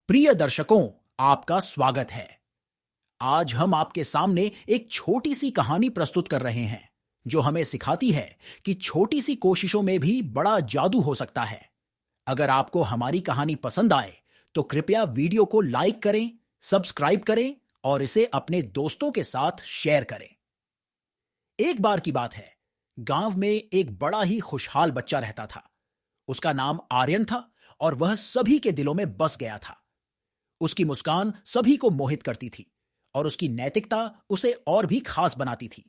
प्रिय दर्शकों, आपका स्वागत है। आज हम आपके सामने एक छोटी सी कहानी प्रस्तुत कर रहे हैं जो हमें सिखाती है कि छोटी सी कोशिशों में भी बड़ा जादू हो सकता है। अगर आपको हमारी कहानी पसंद आए तो कृपया वीडियो को लाइक करें, सब्सक्राइब करें और इसे अपने दोस्तों के साथ शेयर करें। एक बार की बात है, गांव में एक बड़ा ही खुशहाल बच्चा रहता था। उसका नाम आर्यन था और वह सभी के दिलों में बस गया था। उसकी मुस्कान सभी को मोहित करती थी और उसकी नैतिकता उसे और भी खास बनाती थी।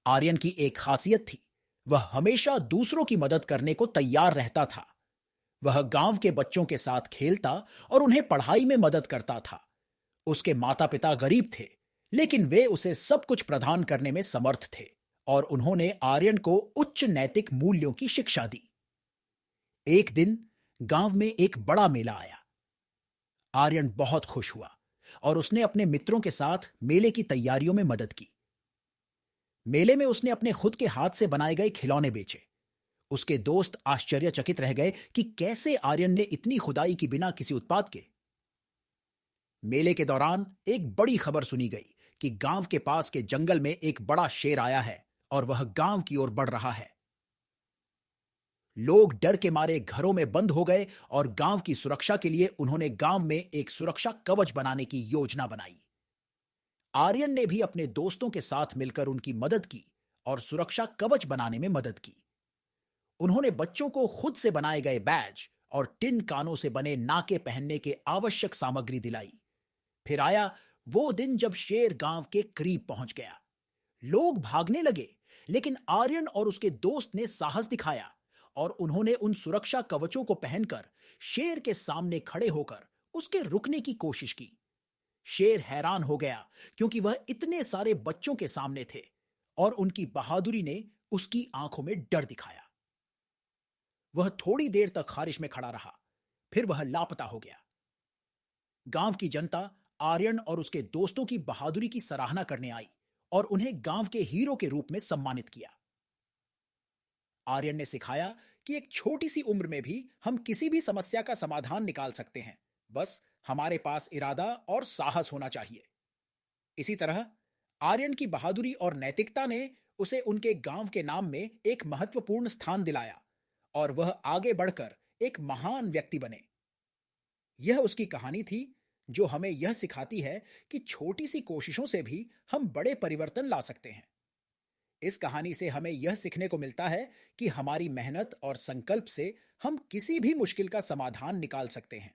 आर्यन की एक खासियत थी, वह हमेशा दूसरों की मदद करने को तैयार रहता था। वह गांव के बच्चों के साथ खेलता और उन्हें पढ़ाई में मदद करता था। उसके माता पिता गरीब थे, लेकिन वे उसे सब कुछ प्रदान करने में समर्थ थे और उन्होंने आर्यन को उच्च नैतिक मूल्यों की शिक्षा दी। एक दिन गांव में एक बड़ा मेला आया। आर्यन बहुत खुश हुआ और उसने अपने मित्रों के साथ मेले की तैयारियों में मदद की। मेले में उसने अपने खुद के हाथ से बनाए गए खिलौने बेचे। उसके दोस्त आश्चर्यचकित रह गए कि कैसे आर्यन ने इतनी खुदाई की बिना किसी उत्पाद के। मेले के दौरान एक बड़ी खबर सुनी गई कि गांव के पास के जंगल में एक बड़ा शेर आया है और वह गांव की ओर बढ़ रहा है। लोग डर के मारे घरों में बंद हो गए और गांव की सुरक्षा के लिए उन्होंने गांव में एक सुरक्षा कवच बनाने की योजना बनाई। आर्यन ने भी अपने दोस्तों के साथ मिलकर उनकी मदद की और सुरक्षा कवच बनाने में मदद की। उन्होंने बच्चों को खुद से बनाए गए बैज और टिन कानों से बने नाके पहनने के आवश्यक सामग्री दिलाई। फिर आया वो दिन जब शेर गांव के करीब पहुंच गया। लोग भागने लगे, लेकिन आर्यन और उसके दोस्त ने साहस दिखाया और उन्होंने उन सुरक्षा कवचों को पहनकर शेर के सामने खड़े होकर उसके रुकने की कोशिश की। शेर हैरान हो गया क्योंकि वह इतने सारे बच्चों के सामने थे और उनकी बहादुरी ने उसकी आंखों में डर दिखाया। वह थोड़ी देर तक खारिश में खड़ा रहा, फिर वह लापता हो गया। गांव की जनता आर्यन और उसके दोस्तों की बहादुरी की सराहना करने आई और उन्हें गांव के हीरो के रूप में सम्मानित किया। आर्यन ने सिखाया कि एक छोटी सी उम्र में भी हम किसी भी समस्या का समाधान निकाल सकते हैं, बस हमारे पास इरादा और साहस होना चाहिए। इसी तरह आर्यन की बहादुरी और नैतिकता ने उसे उनके गांव के नाम में एक महत्वपूर्ण स्थान दिलाया और वह आगे बढ़कर एक महान व्यक्ति बने। यह उसकी कहानी थी जो हमें यह सिखाती है कि छोटी सी कोशिशों से भी हम बड़े परिवर्तन ला सकते हैं। इस कहानी से हमें यह सीखने को मिलता है कि हमारी मेहनत और संकल्प से हम किसी भी मुश्किल का समाधान निकाल सकते हैं।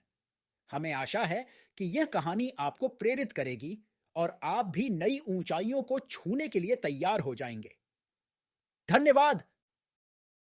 हमें आशा है कि यह कहानी आपको प्रेरित करेगी और आप भी नई ऊंचाइयों को छूने के लिए तैयार हो जाएंगे। धन्यवाद।